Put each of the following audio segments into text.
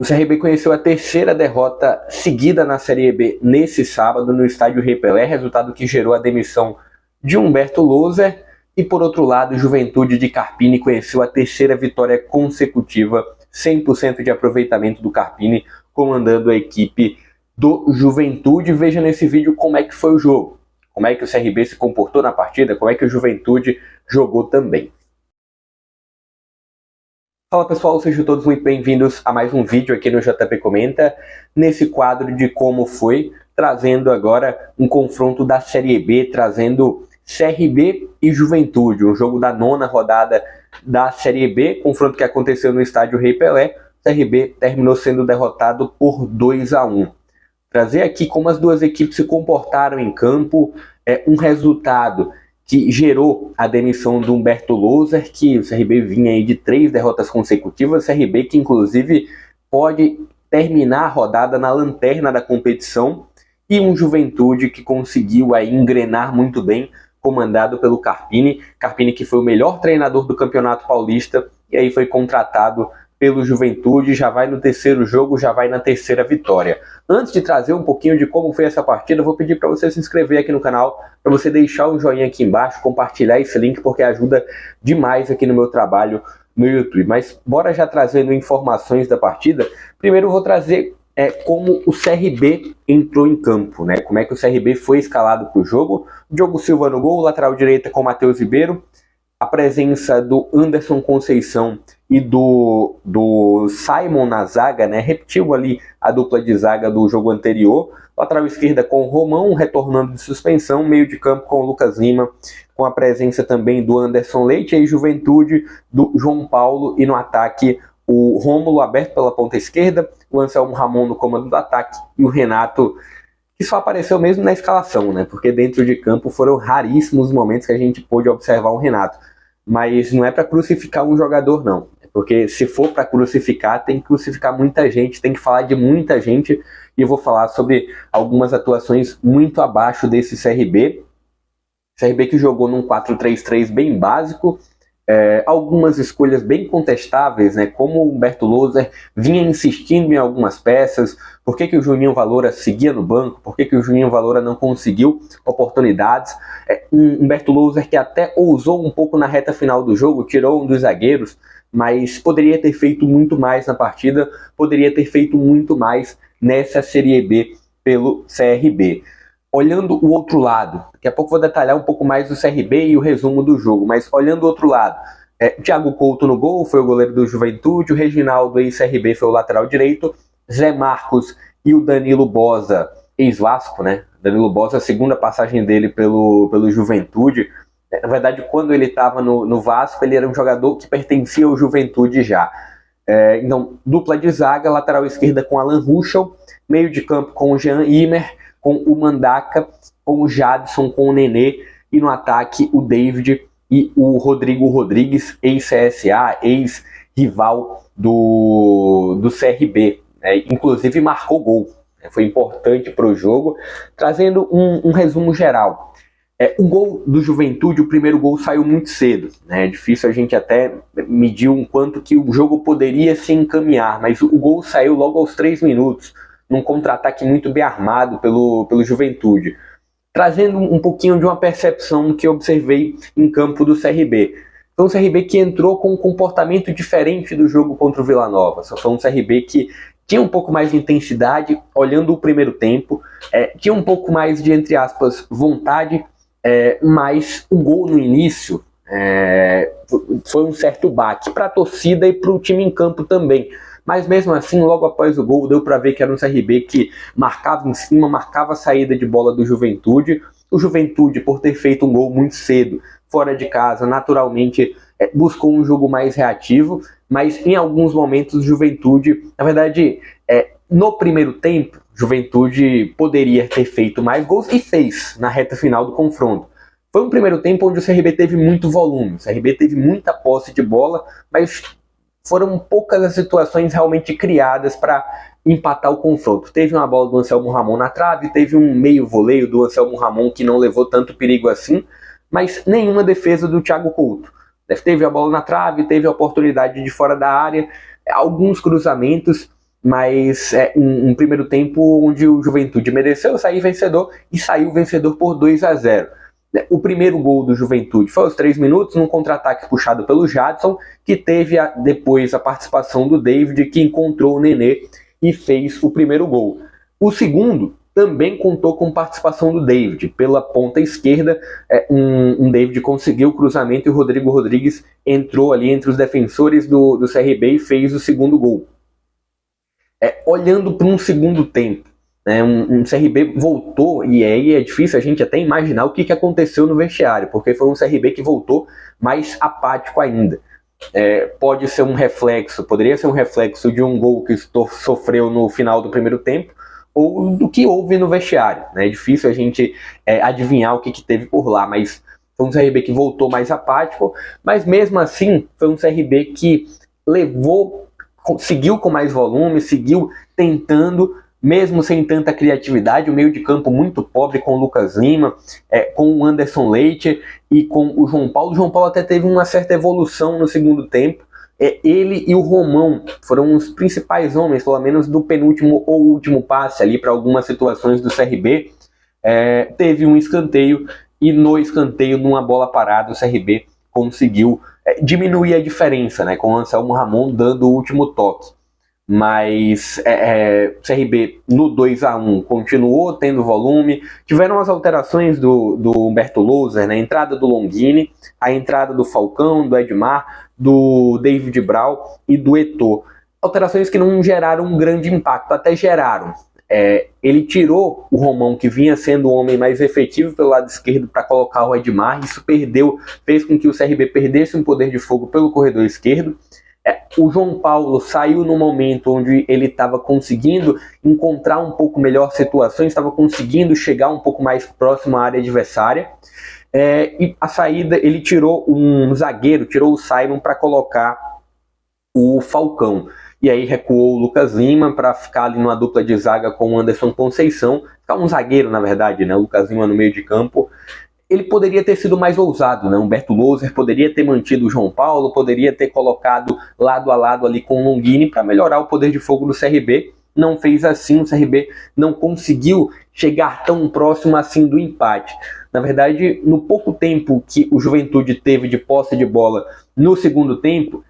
O CRB conheceu a terceira derrota seguida na Série B nesse sábado no estádio Rei Pelé, resultado que gerou a demissão de Humberto Loser. E por outro lado, o Juventude de Carpini conheceu a terceira vitória consecutiva, 100% de aproveitamento do Carpini, comandando a equipe do Juventude. Veja nesse vídeo como é que foi o jogo, como é que o CRB se comportou na partida, como é que o Juventude jogou também. Fala pessoal, sejam todos muito bem-vindos a mais um vídeo aqui no JP Comenta, nesse quadro de como foi, trazendo agora um confronto da Série B, trazendo CRB e Juventude, um jogo da 9ª rodada da Série B, confronto que aconteceu no estádio Rei Pelé. O CRB terminou sendo derrotado por 2-1. Trazer aqui como as duas equipes se comportaram em campo, um resultado que gerou a demissão do Humberto Loser, que o CRB vinha aí de 3 derrotas consecutivas, CRB que inclusive pode terminar a rodada na lanterna da competição, e um Juventude que conseguiu aí engrenar muito bem, comandado pelo Carpini que foi o melhor treinador do Campeonato Paulista, e aí foi contratado pelo Juventude, já vai no terceiro jogo, já vai na terceira vitória. Antes de trazer um pouquinho de como foi essa partida, eu vou pedir para você se inscrever aqui no canal, para você deixar um joinha aqui embaixo, compartilhar esse link, porque ajuda demais aqui no meu trabalho no YouTube. Mas bora já trazendo informações da partida. Primeiro eu vou trazer como o CRB entrou em campo, né? Como é que o CRB foi escalado para o jogo. Diogo Silva no gol, lateral direita com Matheus Ribeiro, a presença do Anderson Conceição e do Simon na zaga, né? Repetiu ali a dupla de zaga do jogo anterior. Lateral esquerda com o Romão, retornando de suspensão. Meio de campo com o Lucas Lima, com a presença também do Anderson Leite. E Juventude do João Paulo. E no ataque, o Rômulo aberto pela ponta esquerda, o Anselmo Ramon no comando do ataque e o Renato, que só apareceu mesmo na escalação, né? Porque dentro de campo foram raríssimos os momentos que a gente pôde observar o Renato. Mas não é para crucificar um jogador, não. Porque se for para crucificar, tem que crucificar muita gente, tem que falar de muita gente. E eu vou falar sobre algumas atuações muito abaixo desse CRB. CRB que jogou num 4-3-3 bem básico. Algumas escolhas bem contestáveis, né? Como o Humberto Loser vinha insistindo em algumas peças. Por que o Juninho Valora seguia no banco? Por que o Juninho Valora não conseguiu oportunidades? Um Humberto Loser que até ousou um pouco na reta final do jogo, tirou um dos zagueiros, mas poderia ter feito muito mais na partida, poderia ter feito muito mais nessa Série B pelo CRB. Olhando o outro lado, daqui a pouco vou detalhar um pouco mais do CRB e o resumo do jogo, mas olhando o outro lado, Thiago Couto no gol, foi o goleiro do Juventude, o Reginaldo, ex-CRB, foi o lateral direito, Zé Marcos e o Danilo Boza, ex-Vasco, né? Danilo Boza, a segunda passagem dele pelo Juventude. Na verdade, quando ele estava no Vasco, ele era um jogador que pertencia ao Juventude já. Então, dupla de zaga, lateral esquerda com Alan Ruschel, meio de campo com o Jean Imer, com o Mandaka, com o Jadson, com o Nenê, e no ataque o David e o Rodrigo Rodrigues, ex-CSA, ex-rival do CRB. Inclusive marcou gol, foi importante para o jogo. Trazendo um resumo geral. O gol do Juventude, o primeiro gol saiu muito cedo, né? É difícil a gente até medir um quanto que o jogo poderia se encaminhar, mas o gol saiu logo aos 3 minutos, num contra-ataque muito bem armado pelo Juventude. Trazendo um pouquinho de uma percepção que eu observei em campo do CRB. Foi um CRB que entrou com um comportamento diferente do jogo contra o Vila Nova. Só foi um CRB que tinha um pouco mais de intensidade, olhando o primeiro tempo, tinha um pouco mais de, entre aspas, vontade, mas o gol no início foi um certo baque para a torcida e para o time em campo também. Mas mesmo assim, logo após o gol, deu para ver que era um CRB que marcava em cima, marcava a saída de bola do Juventude. O Juventude, por ter feito um gol muito cedo, fora de casa, naturalmente buscou um jogo mais reativo, mas em alguns momentos o Juventude, na verdade, no primeiro tempo, Juventude poderia ter feito mais gols e fez na reta final do confronto. Foi um primeiro tempo onde o CRB teve muito volume, o CRB teve muita posse de bola, mas foram poucas as situações realmente criadas para empatar o confronto. Teve uma bola do Anselmo Ramon na trave, teve um meio voleio do Anselmo Ramon que não levou tanto perigo assim, mas nenhuma defesa do Thiago Couto. Teve a bola na trave, teve a oportunidade de fora da área, alguns cruzamentos, mas um primeiro tempo onde o Juventude mereceu sair vencedor e saiu vencedor por 2-0. O primeiro gol do Juventude foi aos 3 minutos, num contra-ataque puxado pelo Jadson, que teve depois a participação do David, que encontrou o Nenê e fez o primeiro gol. O segundo também contou com participação do David. Pela ponta esquerda, um David conseguiu o cruzamento e o Rodrigo Rodrigues entrou ali entre os defensores do CRB e fez o segundo gol. Olhando para um segundo tempo, né, um CRB voltou, e aí é difícil a gente até imaginar o que aconteceu no vestiário, porque foi um CRB que voltou mais apático ainda. Pode ser um reflexo, poderia ser um reflexo de um gol que sofreu no final do primeiro tempo, ou do que houve no vestiário. É difícil a gente adivinhar o que teve por lá, mas foi um CRB que voltou mais apático, mas mesmo assim foi um CRB que seguiu com mais volume, seguiu tentando, mesmo sem tanta criatividade, o meio de campo muito pobre com o Lucas Lima, com o Anderson Leite e com o João Paulo. O João Paulo até teve uma certa evolução no segundo tempo. Ele e o Romão foram os principais homens, pelo menos do penúltimo ou último passe ali para algumas situações do CRB. Teve um escanteio e no escanteio, numa bola parada, o CRB conseguiu diminuir a diferença, né, com o Anselmo Ramon dando o último toque. Mas o CRB no 2-1 continuou tendo volume. Tiveram as alterações do Humberto Louser, né? A entrada do Longini, a entrada do Falcão, do Edmar, do David Brau e do Eto'o. Alterações que não geraram um grande impacto, até geraram. Ele tirou o Romão, que vinha sendo o homem mais efetivo pelo lado esquerdo, para colocar o Edmar. Isso fez com que o CRB perdesse um poder de fogo pelo corredor esquerdo. O João Paulo saiu no momento onde ele estava conseguindo encontrar um pouco melhor situações, estava conseguindo chegar um pouco mais próximo à área adversária. E a saída, ele tirou um zagueiro, tirou o Simon para colocar o Falcão. E aí recuou o Lucas Lima para ficar ali numa dupla de zaga com o Anderson Conceição. Ficar um zagueiro, na verdade, né? O Lucas Lima no meio de campo. Ele poderia ter sido mais ousado, né? Humberto Louser poderia ter mantido o João Paulo, poderia ter colocado lado a lado ali com o Longini para melhorar o poder de fogo do CRB. Não fez assim, o CRB não conseguiu chegar tão próximo assim do empate. Na verdade, no pouco tempo que o Juventude teve de posse de bola no segundo tempo,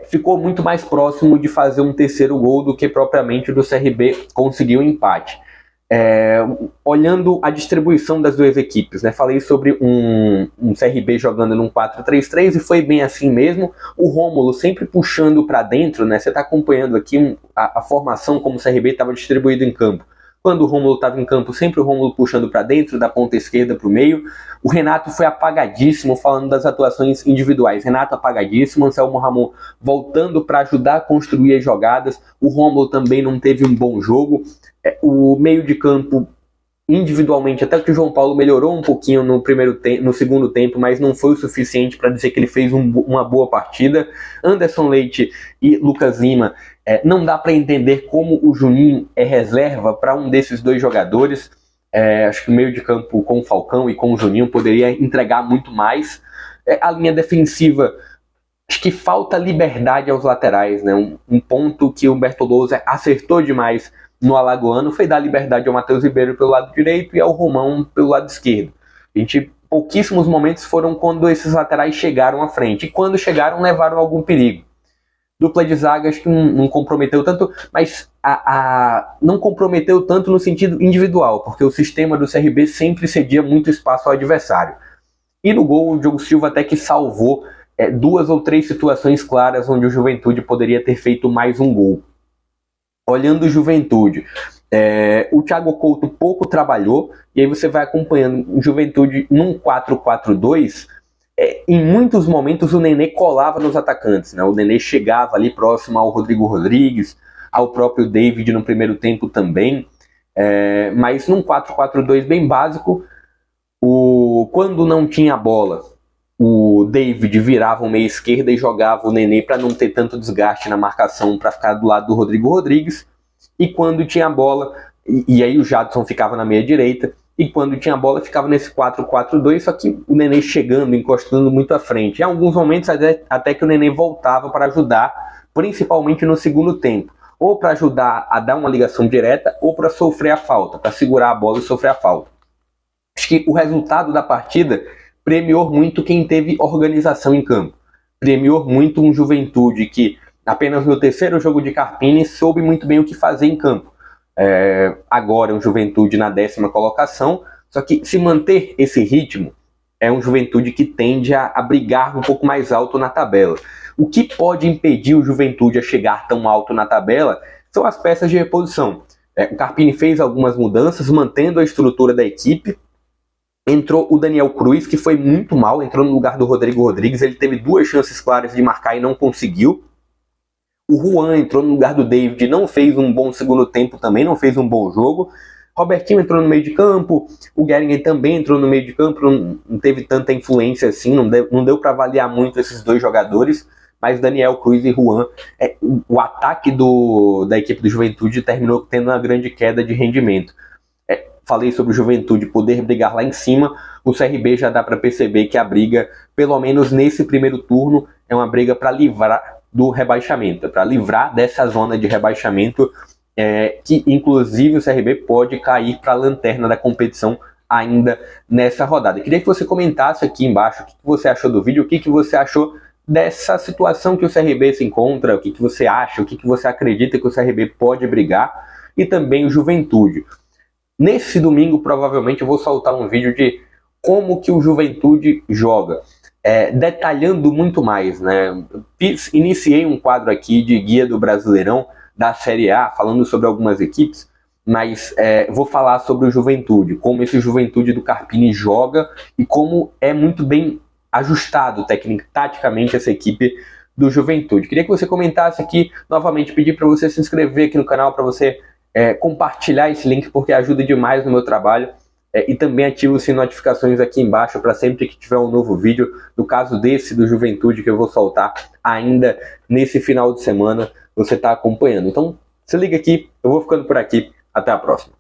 ficou muito mais próximo de fazer um terceiro gol do que propriamente do CRB conseguir o empate. Olhando a distribuição das duas equipes, né? Falei sobre um CRB jogando num 4-3-3 e foi bem assim mesmo. O Rômulo sempre puxando para dentro, né? Você está acompanhando aqui a formação como o CRB estava distribuído em campo. Quando o Rômulo estava em campo, sempre o Rômulo puxando para dentro, da ponta esquerda para o meio. O Renato foi apagadíssimo, falando das atuações individuais. Renato apagadíssimo, Anselmo Ramon voltando para ajudar a construir as jogadas. O Rômulo também não teve um bom jogo. O meio de campo, individualmente, até que o João Paulo melhorou um pouquinho no segundo tempo, mas não foi o suficiente para dizer que ele fez uma boa partida. Anderson Leite e Lucas Lima, não dá para entender como o Juninho é reserva para um desses dois jogadores. Acho que o meio de campo com o Falcão e com o Juninho poderia entregar muito mais. A linha defensiva, acho que falta liberdade aos laterais, né? Um ponto que o Humberto Louser acertou demais no Alagoano foi dar liberdade ao Matheus Ribeiro pelo lado direito e ao Romão pelo lado esquerdo. Pouquíssimos momentos foram quando esses laterais chegaram à frente, e quando chegaram levaram algum perigo. Dupla de zaga acho que não comprometeu tanto, mas não comprometeu tanto no sentido individual, porque o sistema do CRB sempre cedia muito espaço ao adversário. E no gol o Diogo Silva até que salvou 2 ou 3 situações claras onde o Juventude poderia ter feito mais um gol. Olhando o Juventude, o Thiago Couto pouco trabalhou, e aí você vai acompanhando o Juventude num 4-4-2. Em muitos momentos o Nenê colava nos atacantes, né? O Nenê chegava ali próximo ao Rodrigo Rodrigues, ao próprio David no primeiro tempo também, mas num 4-4-2 bem básico, quando não tinha bola, o David virava o meia esquerda e jogava o Nenê para não ter tanto desgaste na marcação, para ficar do lado do Rodrigo Rodrigues. E quando tinha bola, e aí o Jadson ficava na meia direita, e quando tinha bola ficava nesse 4-4-2, só que o Nenê chegando, encostando muito à frente. Em alguns momentos até que o Nenê voltava para ajudar, principalmente no segundo tempo. ou para ajudar a dar uma ligação direta, ou para sofrer a falta, para segurar a bola e sofrer a falta. Acho que o resultado da partida premiou muito quem teve organização em campo. Premiou muito um Juventude que, apenas no terceiro jogo de Carpini, soube muito bem o que fazer em campo. Agora é um Juventude na 10ª colocação, só que se manter esse ritmo, é um Juventude que tende a brigar um pouco mais alto na tabela. O que pode impedir o Juventude a chegar tão alto na tabela são as peças de reposição. O Carpini fez algumas mudanças, mantendo a estrutura da equipe. Entrou o Daniel Cruz, que foi muito mal, entrou no lugar do Rodrigo Rodrigues. Ele teve 2 chances claras de marcar e não conseguiu. O Juan entrou no lugar do David, não fez um bom segundo tempo também, não fez um bom jogo. Robertinho entrou no meio de campo, o Geringen também entrou no meio de campo, não teve tanta influência assim, não deu para avaliar muito esses 2 jogadores, mas Daniel Cruz e Juan, o ataque da equipe do Juventude terminou tendo uma grande queda de rendimento. Falei sobre o Juventude poder brigar lá em cima, o CRB já dá para perceber que a briga, pelo menos nesse primeiro turno, é uma briga para livrar do rebaixamento, para livrar dessa zona de rebaixamento, que inclusive o CRB pode cair para a lanterna da competição ainda nessa rodada. Eu queria que você comentasse aqui embaixo o que você achou do vídeo, o que você achou dessa situação que o CRB se encontra, o que você acha, o que você acredita que o CRB pode brigar, e também o Juventude. Nesse domingo, provavelmente, eu vou soltar um vídeo de como que o Juventude joga, detalhando muito mais, né? Iniciei um quadro aqui de guia do Brasileirão da Série A, falando sobre algumas equipes, mas vou falar sobre o Juventude, como esse Juventude do Carpini joga e como é muito bem ajustado taticamente essa equipe do Juventude. Queria que você comentasse aqui, novamente pedir para você se inscrever aqui no canal, para você compartilhar esse link, porque ajuda demais no meu trabalho, e também ativa as notificações aqui embaixo para sempre que tiver um novo vídeo, no caso desse do Juventude que eu vou soltar ainda nesse final de semana, você está acompanhando. Então se liga aqui, eu vou ficando por aqui, até a próxima.